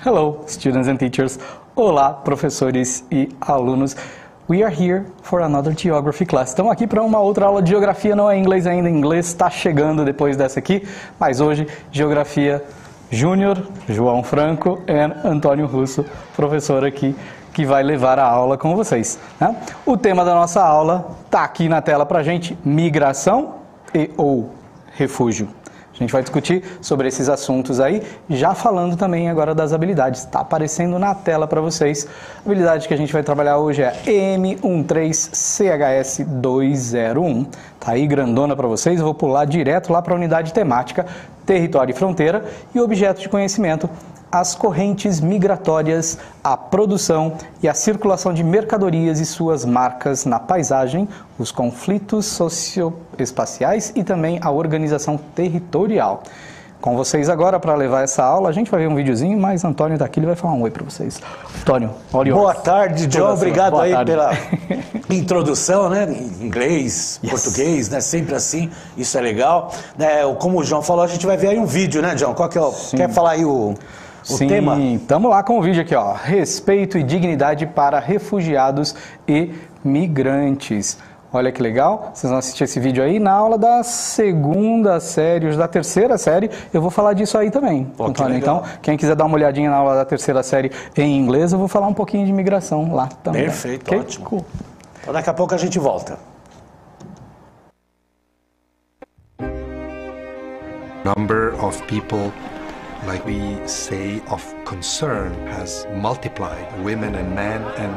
Hello, students and teachers. Olá, professores e alunos. We are here for another geography class. Estamos aqui para uma outra aula de geografia, não é inglês ainda, inglês está chegando depois dessa aqui, mas hoje, geografia júnior, João Franco e Antônio Russo, professor aqui, que vai levar a aula com vocês, né? O tema da nossa aula está aqui na tela para a gente, migração e ou refúgio. A gente vai discutir sobre esses assuntos aí, já falando também agora das habilidades. Está aparecendo na tela para vocês. A habilidade que a gente vai trabalhar hoje é M13CHS201. Tá aí grandona para vocês. Eu vou pular direto lá para a unidade temática, território e fronteira e objeto de conhecimento, as correntes migratórias, a produção e a circulação de mercadorias e suas marcas na paisagem, os conflitos socioespaciais e também a organização territorial. Com vocês agora, para levar essa aula, a gente vai ver um videozinho, mas Antônio está aqui, ele vai falar um oi para vocês. Antônio, olha. Boa tarde, John. Obrigado Boa aí tarde. pela introdução, né? Em inglês, português, né? Sempre assim, isso é legal. Como o João falou, a gente vai ver aí um vídeo, né, John? Qual que é o... Quer falar aí o tema? Sim, estamos lá com o vídeo aqui, ó. Respeito e dignidade para refugiados e migrantes. Olha que legal, vocês vão assistir esse vídeo aí na aula da segunda série, hoje da terceira série, eu vou falar disso aí também, Antônio. Então, quem quiser dar uma olhadinha na aula da terceira série em inglês, eu vou falar um pouquinho de migração lá também. Perfeito, Okay? ótimo. Cool. Então daqui a pouco a gente volta. Number of people, like we say, of concern has multiplied, women and men, and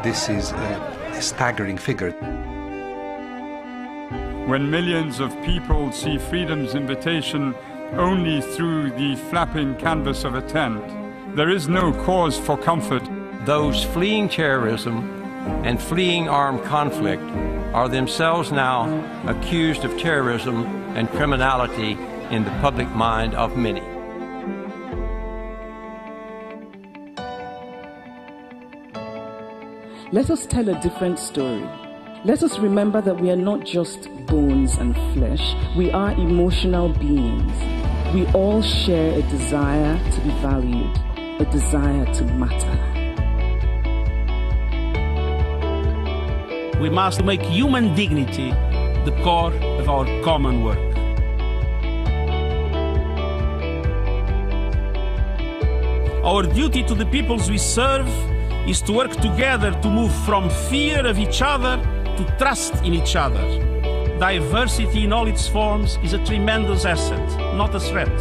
this is a staggering figure. When millions of people see freedom's invitation only through the flapping canvas of a tent, there is no cause for comfort. Those fleeing terrorism and fleeing armed conflict are themselves now accused of terrorism and criminality in the public mind of many. Let us tell a different story. Let us remember that we are not just bones and flesh. We are emotional beings. We all share a desire to be valued, a desire to matter. We must make human dignity the core of our common work. Our duty to the peoples we serve is to work together to move from fear of each other to trust in each other. Diversity in all its forms is a tremendous asset, not a threat.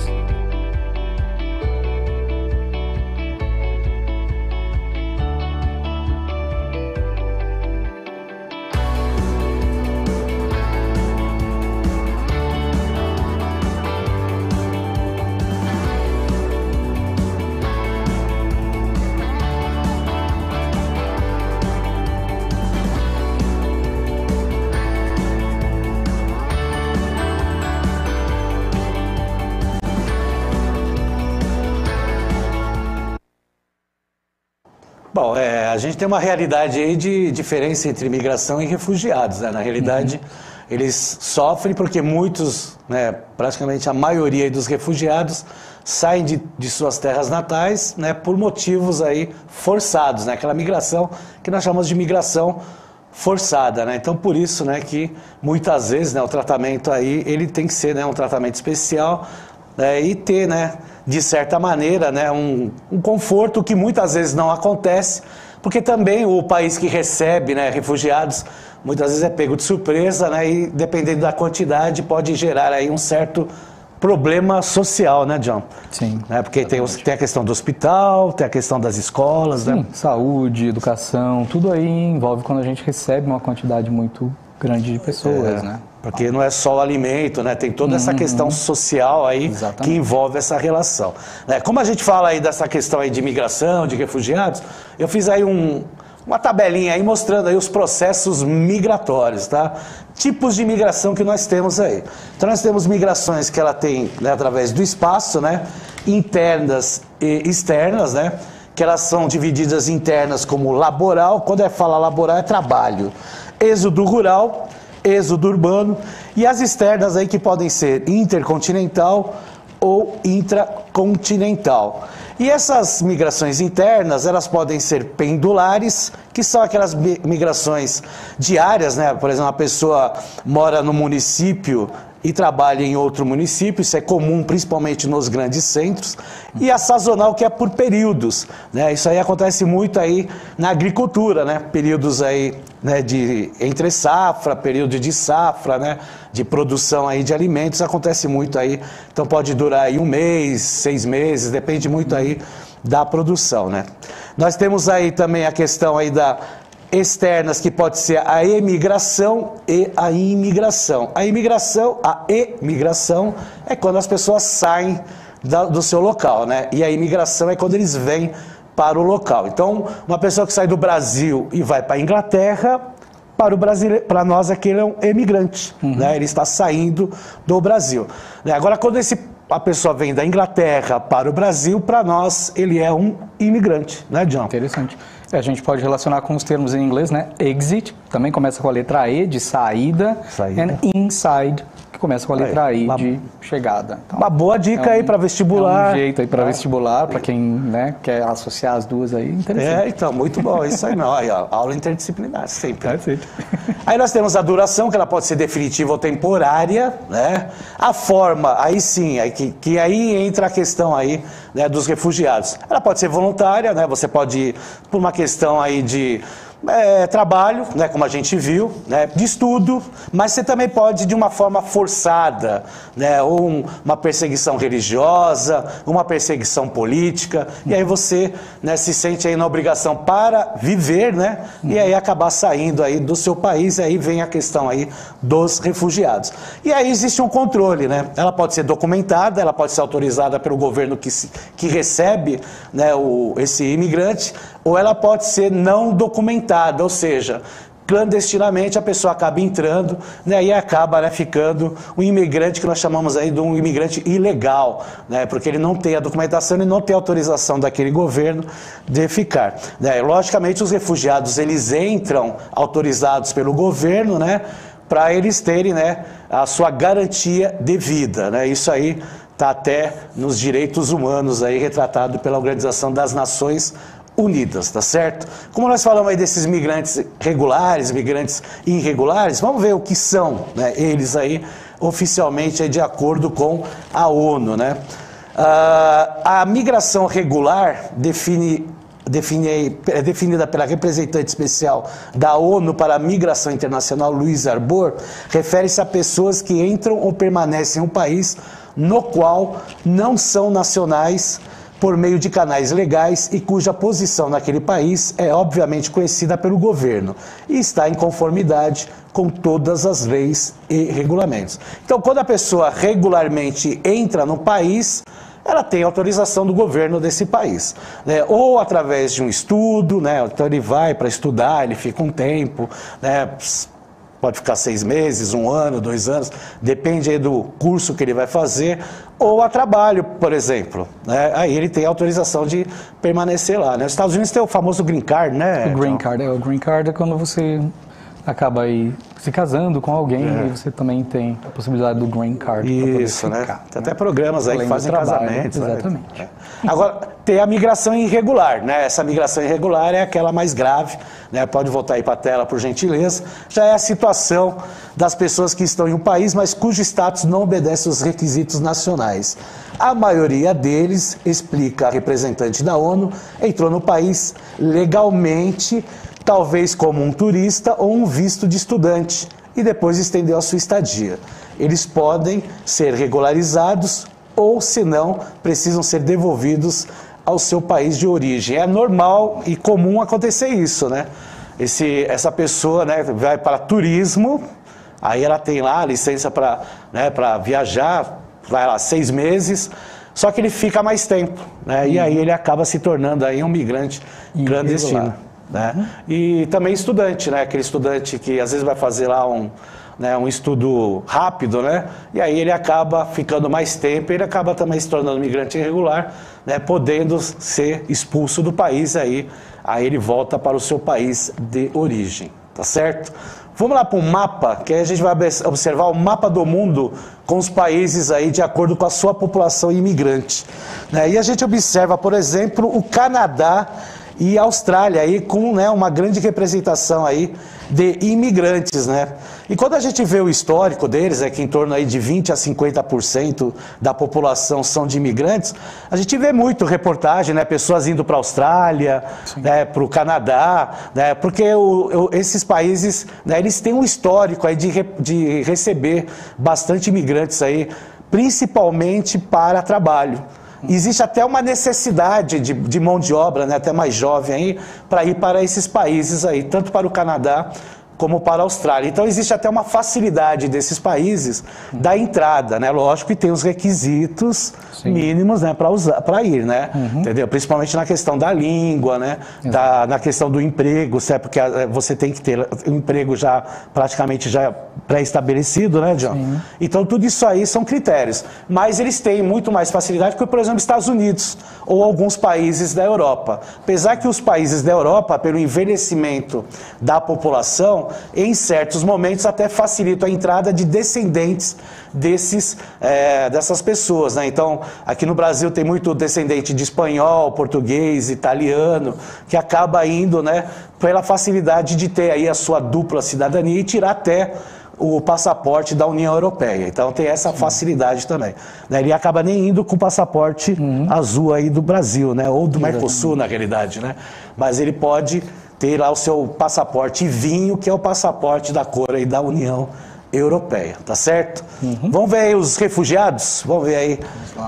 Bom, a gente tem uma realidade aí de diferença entre imigração e refugiados, né? Na realidade, eles sofrem porque muitos, né, praticamente a maioria dos refugiados saem de suas terras natais, né, por motivos aí forçados, né? Aquela migração que nós chamamos de migração forçada, né? Então, por isso, né, que muitas vezes, né, o tratamento aí, ele tem que ser, né, um tratamento especial, né, e ter, né, de certa maneira, né, um conforto que muitas vezes não acontece, porque também o país que recebe, né, refugiados, muitas vezes é pego de surpresa, né, e dependendo da quantidade pode gerar aí um certo problema social, né, John? Sim. Né, porque tem a questão do hospital, tem a questão das escolas, Sim, né? saúde, educação, tudo aí envolve quando a gente recebe uma quantidade muito grande de pessoas, né? Porque não é só o alimento, né? Tem toda essa questão social aí. Exatamente. Que envolve essa relação. Né? Como a gente fala aí dessa questão aí de imigração, de refugiados, eu fiz aí uma tabelinha aí mostrando aí os processos migratórios, tá? Tipos de migração que nós temos aí. Então nós temos migrações que ela tem, né, através do espaço, né? Internas e externas, né? Que elas são divididas internas como laboral, quando fala laboral é trabalho. Êxodo rural, êxodo urbano, e as externas aí que podem ser intercontinental ou intracontinental. E essas migrações internas, elas podem ser pendulares, que são aquelas migrações diárias, né? Por exemplo, uma pessoa mora no município e trabalha em outro município, isso é comum principalmente nos grandes centros, e a sazonal, que é por períodos, né? Isso aí acontece muito aí na agricultura, né? Períodos aí, né, de entre safra, período de safra, né, de produção aí de alimentos, acontece muito aí, então pode durar aí 1 mês, 6 meses, depende muito aí da produção, né? Nós temos aí também a questão aí da externas, que pode ser a emigração e a imigração. A emigração é quando as pessoas saem do seu local, né? E a imigração é quando eles vêm para o local. Então, uma pessoa que sai do Brasil e vai para a Inglaterra, para nós aquele é um emigrante, né? Ele está saindo do Brasil. Agora, quando a pessoa vem da Inglaterra para o Brasil, para nós ele é um imigrante, né, John? Interessante. A gente pode relacionar com os termos em inglês, né? Exit, também começa com a letra E, de saída. And inside, que começa com a letra I, de chegada. Então, uma boa dica aí para vestibular. É um jeito aí para vestibular, para quem, né, quer associar as duas aí. Interessante. Então, muito bom. Isso aí não. Aí, ó, aula interdisciplinar, sempre. Perfeito. Aí nós temos a duração, que ela pode ser definitiva ou temporária, né? A forma, aí sim, que aí entra a questão aí, né, dos refugiados. Ela pode ser voluntária, né? Você pode ir por uma questão aí de trabalho, né, como a gente viu, né, de estudo, mas você também pode de uma forma forçada, né, ou uma perseguição religiosa, uma perseguição política, e aí você, né, se sente aí na obrigação para viver, né, e aí acabar saindo aí do seu país, e aí vem a questão aí dos refugiados. E aí existe um controle, né, ela pode ser documentada, ela pode ser autorizada pelo governo que recebe, né, esse imigrante, ou ela pode ser não documentada, ou seja, clandestinamente a pessoa acaba entrando, né, e acaba, né, ficando um imigrante que nós chamamos aí de um imigrante ilegal, né, porque ele não tem a documentação e não tem autorização daquele governo de ficar, né. Logicamente os refugiados eles entram autorizados pelo governo, né, para eles terem, né, a sua garantia de vida, né. Isso aí está até nos direitos humanos aí retratado pela Organização das Nações Unidas, tá certo? Como nós falamos aí desses migrantes regulares, migrantes irregulares, vamos ver o que são, né, eles aí oficialmente aí, de acordo com a ONU, né? A migração regular é definida pela representante especial da ONU para a Migração Internacional, Louise Arbour, refere-se a pessoas que entram ou permanecem em um país no qual não são nacionais por meio de canais legais e cuja posição naquele país é obviamente conhecida pelo governo e está em conformidade com todas as leis e regulamentos. Então, quando a pessoa regularmente entra no país, ela tem autorização do governo desse país, né? Ou através de um estudo, né? Então ele vai para estudar, ele fica um tempo, né? Pode ficar 6 meses, 1 ano, 2 anos, depende aí do curso que ele vai fazer, ou a trabalho, por exemplo, né? Aí ele tem autorização de permanecer lá, né? Os Estados Unidos tem o famoso Green Card, né? O Green Card, o Green Card é quando você acaba aí se casando com alguém e você também tem a possibilidade do Green Card. Isso, né? Tem até programas aí que fazem casamentos. Exatamente. Né? Agora, tem a migração irregular, né? Essa migração irregular é aquela mais grave, né? Pode voltar aí para a tela, por gentileza. Já é a situação das pessoas que estão em um país, mas cujo status não obedece aos requisitos nacionais. A maioria deles, explica a representante da ONU, entrou no país legalmente, talvez como um turista ou um visto de estudante, e depois estendeu a sua estadia. Eles podem ser regularizados ou, se não, precisam ser devolvidos ao seu país de origem. É normal e comum acontecer isso, né? Essa pessoa, né, vai para turismo, aí ela tem lá a licença para, né, para viajar, vai lá 6 meses, só que ele fica mais tempo, né? E aí ele acaba se tornando aí um migrante clandestino. Né? E também estudante, né? Aquele estudante que às vezes vai fazer lá um estudo rápido, né? E aí ele acaba ficando mais tempo, ele acaba também se tornando migrante irregular, né? Podendo ser expulso do país, aí ele volta para o seu país de origem, tá certo? Vamos lá para um mapa, que aí a gente vai observar o mapa do mundo com os países aí de acordo com a sua população imigrante, né? E a gente observa, por exemplo, o Canadá e a Austrália aí com, né, uma grande representação aí de imigrantes, né? E quando a gente vê o histórico deles, que em torno aí de 20 a 50% da população são de imigrantes, a gente vê muito reportagem, né? Pessoas indo para a Austrália, né, para o Canadá, né? Porque esses países, né, eles têm um histórico aí de receber bastante imigrantes aí, principalmente para trabalho. Existe até uma necessidade de mão de obra, né, até mais jovem aí, para ir para esses países aí, tanto para o Canadá como para a Austrália. Então existe até uma facilidade desses países da entrada, né? Lógico que tem os requisitos mínimos, né, para ir, né? Entendeu? Principalmente na questão da língua, né? Na questão do emprego, certo? Porque você tem que ter um emprego já praticamente já pré-estabelecido, né, John? Sim. Então tudo isso aí são critérios. Mas eles têm muito mais facilidade que, por exemplo, Estados Unidos ou alguns países da Europa. Apesar que os países da Europa, pelo envelhecimento da população, em certos momentos até facilita a entrada de descendentes dessas pessoas, né? Então, aqui no Brasil tem muito descendente de espanhol, português, italiano, que acaba indo, né, pela facilidade de ter aí a sua dupla cidadania e tirar até o passaporte da União Europeia. Então tem essa facilidade também, né? Ele acaba nem indo com o passaporte azul aí do Brasil, né? Ou do Mercosul, na realidade, né? Mas ele pode ter lá o seu passaporte vinho, que é o passaporte da cor aí da União Europeia, tá certo? Vamos ver aí os refugiados? Vamos ver aí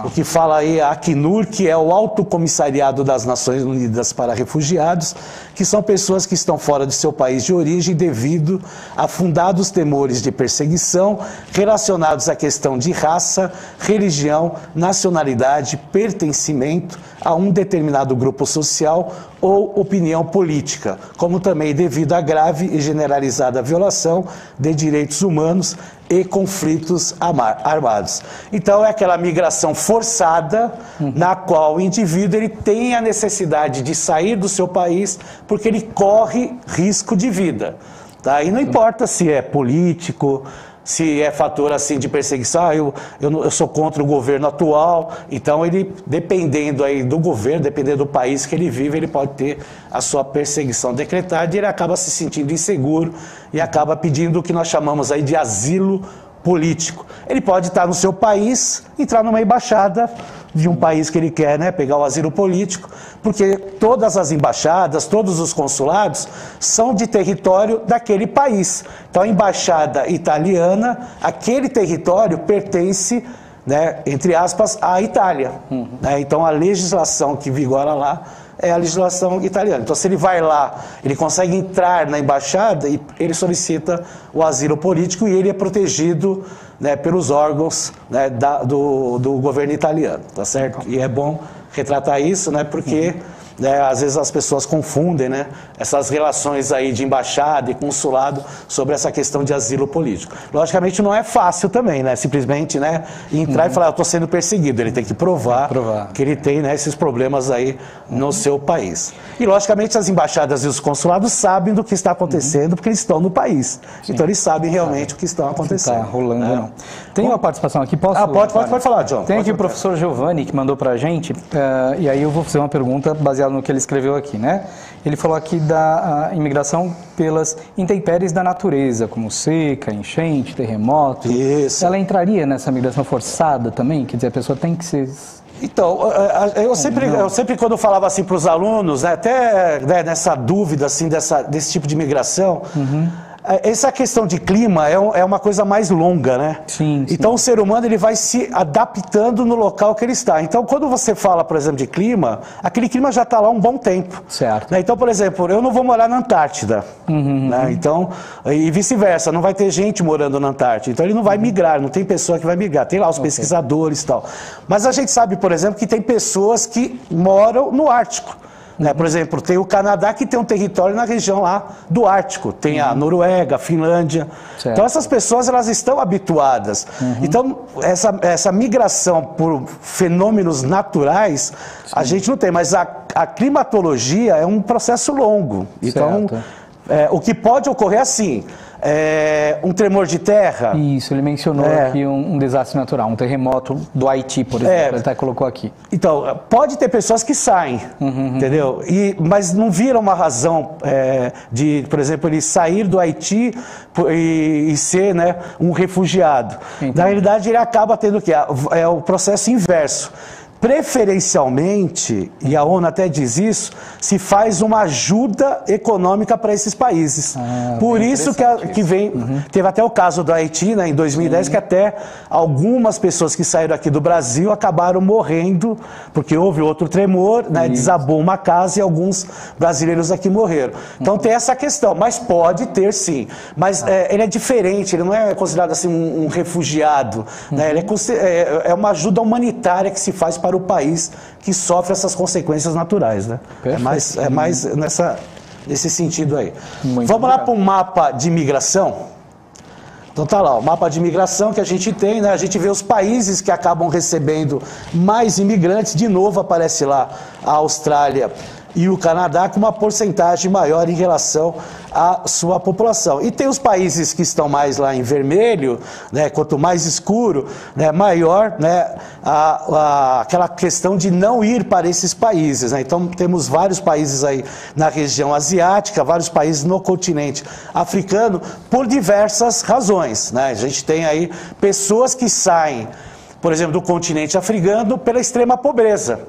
o que fala aí a Acnur, que é o Alto Comissariado das Nações Unidas para Refugiados, que são pessoas que estão fora de seu país de origem devido a fundados temores de perseguição relacionados à questão de raça, religião, nacionalidade, pertencimento a um determinado grupo social ou opinião política, como também devido à grave e generalizada violação de direitos humanos e conflitos armados. Então é aquela migração forçada na qual o indivíduo ele tem a necessidade de sair do seu país porque ele corre risco de vida, tá? E não importa se é político, se é fator assim de perseguição, eu sou contra o governo atual, então ele, dependendo aí do governo, dependendo do país que ele vive, ele pode ter a sua perseguição decretada e ele acaba se sentindo inseguro e acaba pedindo o que nós chamamos aí de asilo político. Ele pode estar no seu país, entrar numa embaixada de um país que ele quer, né, pegar o asilo político, porque todas as embaixadas, todos os consulados são de território daquele país. Então a embaixada italiana, aquele território pertence, né, entre aspas, à Itália. Né? Então a legislação que vigora lá é a legislação italiana. Então se ele vai lá, ele consegue entrar na embaixada e ele solicita o asilo político e ele é protegido, né, pelos órgãos, né, do governo italiano, tá certo? E é bom retratar isso, né, porque né, às vezes as pessoas confundem, né, essas relações aí de embaixada e consulado sobre essa questão de asilo político. Logicamente não é fácil também, né, simplesmente, né, entrar e falar, eu estou sendo perseguido. Ele tem que provar que ele tem, né, esses problemas aí no seu país. E logicamente as embaixadas e os consulados sabem do que está acontecendo porque eles estão no país. Então eles sabem realmente o que está acontecendo. Está rolando, né? Não. Tem uma participação aqui, posso? Pode falar, John. Tem aqui o professor Giovanni que mandou pra gente, e aí eu vou fazer uma pergunta baseada no que ele escreveu aqui, né? Ele falou aqui da imigração pelas intempéries da natureza, como seca, enchente, terremoto. Isso. Ela entraria nessa migração forçada também? Quer dizer, a pessoa tem que ser... Então, eu sempre quando eu falava assim para os alunos, né, até, né, nessa dúvida assim, desse tipo de migração, essa questão de clima é uma coisa mais longa, né? Sim. Então o ser humano ele vai se adaptando no local que ele está. Então quando você fala, por exemplo, de clima, aquele clima já está lá um bom tempo. Certo. Né? Então, por exemplo, eu não vou morar na Antártida. Né? Então, e vice-versa, não vai ter gente morando na Antártida. Então ele não vai migrar, não tem pessoa que vai migrar. Tem lá os pesquisadores e tal. Mas a gente sabe, por exemplo, que tem pessoas que moram no Ártico. Né? Por exemplo, tem o Canadá que tem um território na região lá do Ártico, tem a Noruega, a Finlândia. Certo. Então essas pessoas elas estão habituadas. Então essa migração por fenômenos naturais a gente não tem, mas a climatologia é um processo longo. Então o que pode ocorrer assim, um tremor de terra. Isso, ele mencionou aqui um desastre natural, um terremoto do Haiti, por exemplo, ele até colocou aqui. Então, pode ter pessoas que saem, entendeu? Mas não viram uma razão de, por exemplo, ele sair do Haiti e ser, né, um refugiado. Entendi. Na realidade, ele acaba tendo o quê? É o processo inverso. Preferencialmente, e a ONU até diz isso, se faz uma ajuda econômica para esses países. Por isso que vem... Teve até o caso do Haiti, né, em 2010, que até algumas pessoas que saíram aqui do Brasil acabaram morrendo, porque houve outro tremor, né, desabou uma casa e alguns brasileiros aqui morreram. Então tem essa questão, mas pode ter sim. Mas ele é diferente, ele não é considerado assim um refugiado. Né, ele é uma ajuda humanitária que se faz para o país que sofre essas consequências naturais, né? É mais nesse sentido aí. Vamos lá para o mapa de imigração. Então tá lá, o mapa de imigração que a gente tem, né? A gente vê os países que acabam recebendo mais imigrantes. De novo aparece lá a Austrália e o Canadá com uma porcentagem maior em relação à sua população. E tem os países que estão mais lá em vermelho, né, quanto mais escuro, né, maior, né, aquela questão de não ir para esses países. Né? Então temos vários países aí na região asiática, vários países no continente africano, por diversas razões. Né? A gente tem aí pessoas que saem, por exemplo, do continente africano pela extrema pobreza.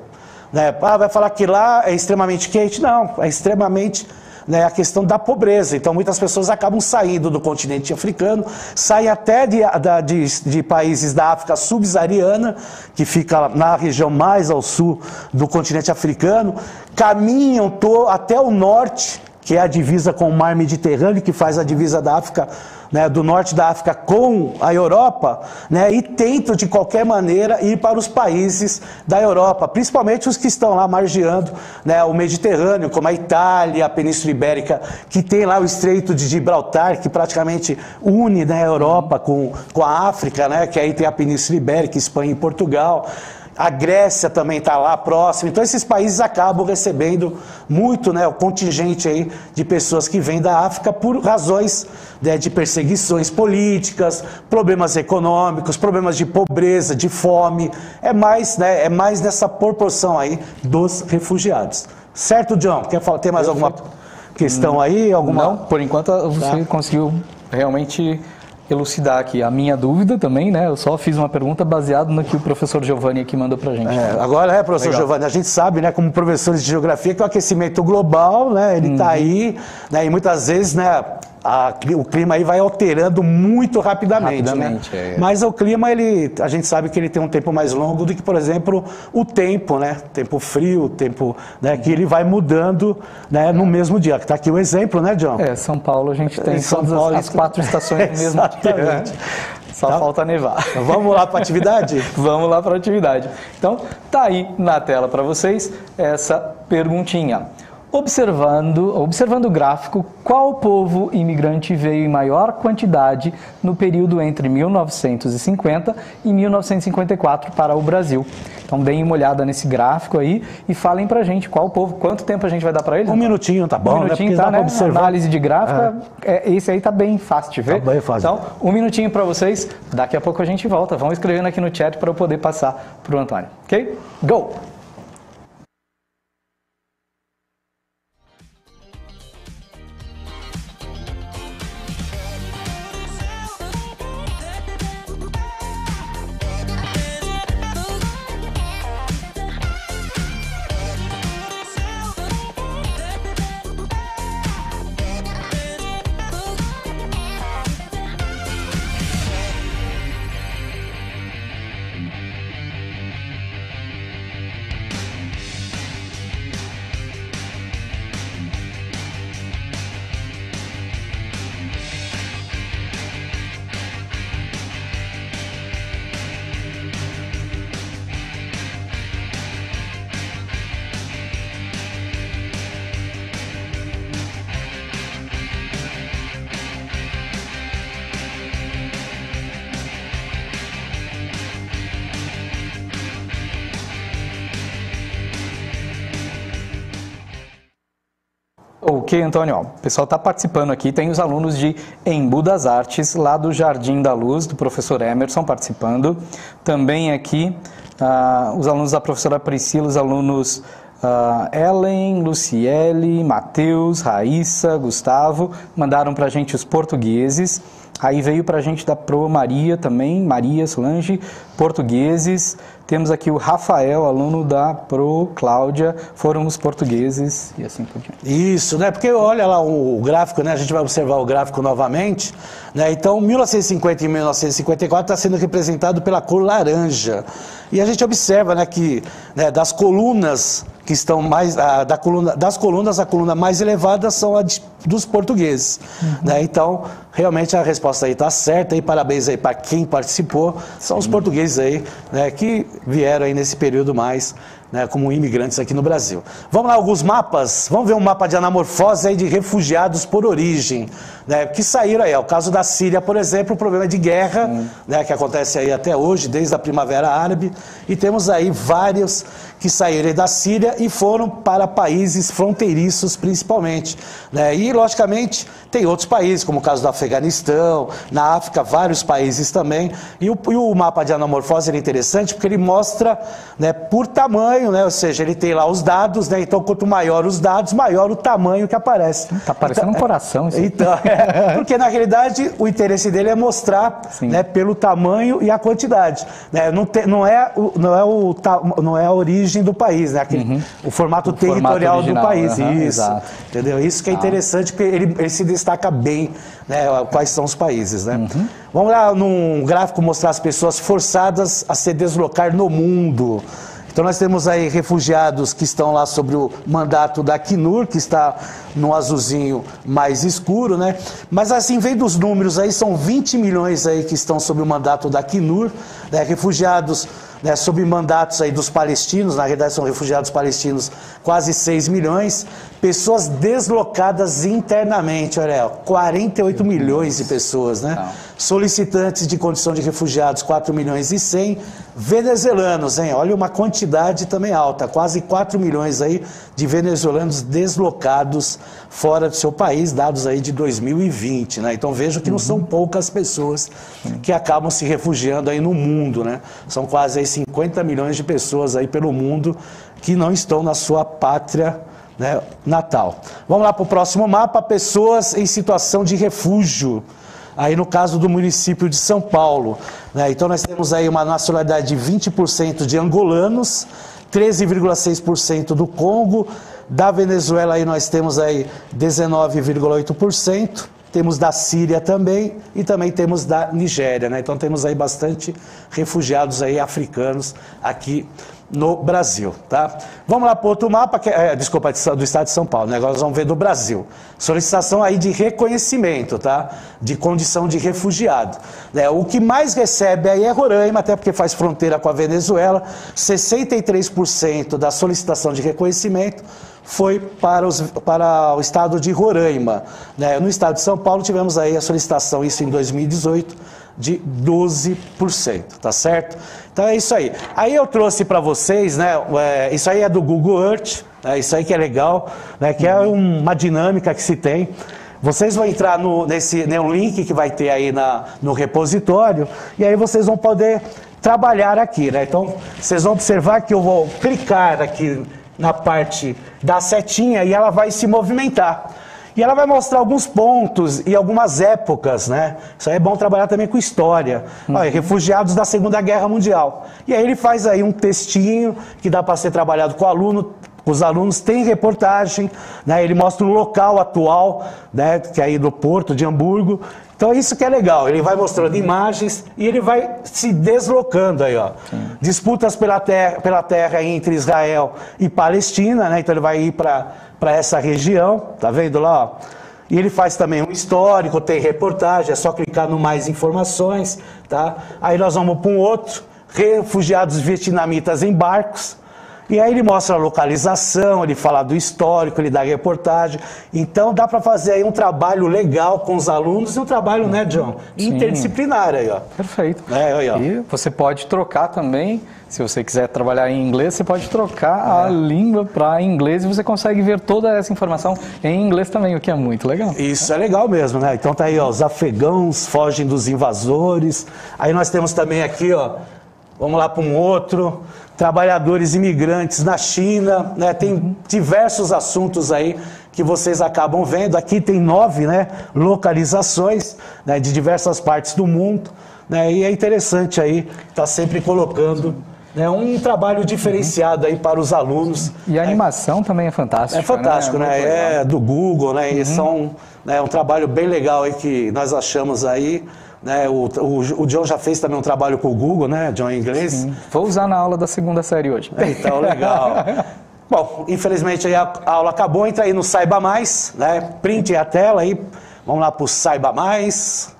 Né? Vai falar que lá é extremamente quente? Não, é extremamente, né, a questão da pobreza. Então muitas pessoas acabam saindo do continente africano, saem até de países da África subsaariana, que fica na região mais ao sul do continente africano, caminham até o norte, que é a divisa com o mar Mediterrâneo, que faz a divisa da África, né, do norte da África com a Europa, né, e tentam de qualquer maneira ir para os países da Europa, principalmente os que estão lá margeando, né, o Mediterrâneo, como a Itália, a Península Ibérica, que tem lá o Estreito de Gibraltar, que praticamente une, né, a Europa com a África, né, que aí tem a Península Ibérica, Espanha e Portugal. A Grécia também está lá próximo. Então esses países acabam recebendo muito, né, o contingente aí de pessoas que vêm da África por razões, né, de perseguições políticas, problemas econômicos, problemas de pobreza, de fome. É mais nessa proporção aí dos refugiados. Certo, John? Quer falar? Tem mais alguma questão aí? Não, por enquanto você conseguiu realmente elucidar aqui a minha dúvida também, né? Eu só fiz uma pergunta baseada no que o professor Giovanni aqui mandou pra gente. Agora, professor Giovanni, a gente sabe, né, como professores de geografia, que o aquecimento global, né, ele tá aí, né, e muitas vezes, né, o clima aí vai alterando muito rapidamente, né? Mas o clima, a gente sabe que ele tem um tempo mais longo do que, por exemplo, o tempo, né? Tempo frio, tempo, né, que ele vai mudando, né, no mesmo dia. Tá aqui o exemplo, né, John? São Paulo a gente tem todas as 4 estações no mesmo dia. Só falta nevar. Então, vamos lá para a atividade? Vamos lá para a atividade. Então, tá aí na tela para vocês essa perguntinha. Observando o gráfico, qual povo imigrante veio em maior quantidade no período entre 1950 e 1954 para o Brasil? Então deem uma olhada nesse gráfico aí e falem pra gente qual povo, quanto tempo a gente vai dar para eles? Um minutinho, tá bom, um minutinho, né? Tá, né? Análise de gráfica, esse aí tá bem fácil de ver. Tá bem fácil. Então, um minutinho para vocês, daqui a pouco a gente volta. Vão escrevendo aqui no chat para eu poder passar pro Antônio, ok? Go! Ok, Antônio, ó, o pessoal está participando aqui, tem os alunos de Embu das Artes, lá do Jardim da Luz, do professor Emerson participando. Também aqui os alunos da professora Priscila, os alunos Ellen, Luciele, Matheus, Raíssa, Gustavo, mandaram para a gente os portugueses. Aí veio para a gente da Pro Maria também, Maria Solange, portugueses. Temos aqui o Rafael, aluno da Pro Cláudia, foram os portugueses e assim por diante. Isso, né? Porque olha lá o gráfico, né? A gente vai observar o gráfico novamente, né? Então, 1950 e 1954 está sendo representado pela cor laranja. E a gente observa, né, que das colunas que estão mais das colunas, a coluna mais elevada são a dos portugueses, né? Então, realmente a resposta aí está certa, e parabéns aí para quem participou. São os portugueses aí, né, que vieram aí nesse período mais, né, como imigrantes aqui no Brasil. Vamos lá, alguns mapas. Vamos ver um mapa de anamorfose aí de refugiados por origem, né, que saíram aí. O caso da Síria, por exemplo, o problema de guerra, né, que acontece aí até hoje, desde a Primavera Árabe, e temos aí vários que saíram da Síria e foram para países fronteiriços, principalmente, né? E, logicamente, tem outros países, como o caso do Afeganistão, na África, vários países também. E o mapa de anamorfose é interessante porque ele mostra, né, por tamanho, né? Ou seja, ele tem lá os dados, né? Então, quanto maior os dados, maior o tamanho que aparece. Tá parecendo um coração isso. Então, porque na realidade o interesse dele é mostrar, né, pelo tamanho e a quantidade, né? Não é a origem do país, né? O formato territorial do país. Isso, exato. Entendeu? Isso que é interessante, porque ele se destaca bem, né, quais são os países, né? Vamos lá, num gráfico, mostrar as pessoas forçadas a se deslocar no mundo. Então nós temos aí refugiados que estão lá sobre o mandato da Acnur, que está no azulzinho mais escuro, né? Mas assim, vendo os números aí, são 20 milhões aí que estão sob o mandato da Acnur, né? Refugiados, né, sob mandatos aí dos palestinos, na realidade são refugiados palestinos, quase 6 milhões, pessoas deslocadas internamente, olha, 48 milhões de pessoas, né? Solicitantes de condição de refugiados, 4 milhões e 100, venezuelanos, hein? Olha, uma quantidade também alta, quase 4 milhões aí de venezuelanos deslocados fora do seu país, dados aí de 2020, né? Então vejo que não são poucas pessoas que acabam se refugiando aí no mundo, né? São quase aí 50 milhões de pessoas aí pelo mundo que não estão na sua pátria, né, natal. Vamos lá para o próximo mapa, pessoas em situação de refúgio. Aí no caso do município de São Paulo, né? Então nós temos aí uma nacionalidade de 20% de angolanos, 13,6% do Congo, da Venezuela aí nós temos aí 19,8%, temos da Síria também e também temos da Nigéria, né? Então temos aí bastante refugiados aí africanos aqui no Brasil, tá? Vamos lá para outro mapa, desculpa, do estado de São Paulo, né? Agora nós vamos ver do Brasil. Solicitação aí de reconhecimento, tá? De condição de refugiado, né? O que mais recebe aí é Roraima, até porque faz fronteira com a Venezuela. 63% da solicitação de reconhecimento foi para o estado de Roraima, né? No estado de São Paulo tivemos aí a solicitação, isso em 2018, de 12%, tá certo? Então é isso aí. Aí eu trouxe para vocês, né, isso aí é do Google Earth, né, isso aí que é legal, né, que é uma dinâmica que se tem. Vocês vão entrar no link que vai ter aí no repositório, e aí vocês vão poder trabalhar aqui, né? Então vocês vão observar que eu vou clicar aqui na parte da setinha e ela vai se movimentar. E ela vai mostrar alguns pontos e algumas épocas, né? Isso aí é bom trabalhar também com história. Olha, refugiados da Segunda Guerra Mundial. E aí ele faz aí um textinho que dá para ser trabalhado com o aluno. Os alunos têm reportagem, né? Ele mostra o local atual, né? Que é aí do Porto de Hamburgo. Então isso que é legal, ele vai mostrando imagens e ele vai se deslocando aí, ó. Disputas pela terra entre Israel e Palestina, né? Então ele vai ir para essa região, tá vendo lá, ó? E ele faz também um histórico, tem reportagem, é só clicar no mais informações, tá? Aí nós vamos para um outro, refugiados vietnamitas em barcos, E aí ele mostra a localização, ele fala do histórico, ele dá reportagem. Então dá para fazer aí um trabalho legal com os alunos e um trabalho, né, John? Interdisciplinar aí, ó. Perfeito. Aí, ó. E você pode trocar também, se você quiser trabalhar em inglês, você pode trocar a língua para inglês e você consegue ver toda essa informação em inglês também, o que é muito legal. Isso é legal mesmo, né? Então tá aí, ó, os afegãos fogem dos invasores. Aí nós temos também aqui, ó, vamos lá para um outro, trabalhadores imigrantes na China, né? Tem diversos assuntos aí que vocês acabam vendo. Aqui tem 9, né, localizações, né, de diversas partes do mundo, né? E é interessante aí, tá sempre colocando, né, um trabalho diferenciado aí para os alunos. E a animação também é fantástica. É fantástico, né? É do Google, né? E são, né, um trabalho bem legal aí que nós achamos aí. Né, o John já fez também um trabalho com o Google, né, John, em inglês. Sim. Vou usar na aula da 2ª série hoje. Então, legal. Bom, infelizmente aí a aula acabou, entra aí no Saiba Mais, né, print a tela aí, vamos lá para o Saiba Mais.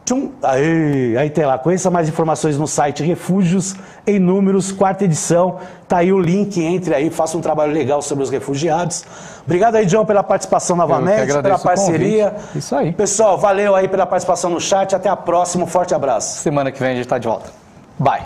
Tchum, aí tem lá, conheça mais informações no site Refúgios em Números, 4ª edição, tá aí o link, entre aí, faça um trabalho legal sobre os refugiados. Obrigado aí, John, pela participação novamente, pela parceria. Isso aí. Pessoal, valeu aí pela participação no chat, até a próxima, um forte abraço. Semana que vem a gente tá de volta. Bye.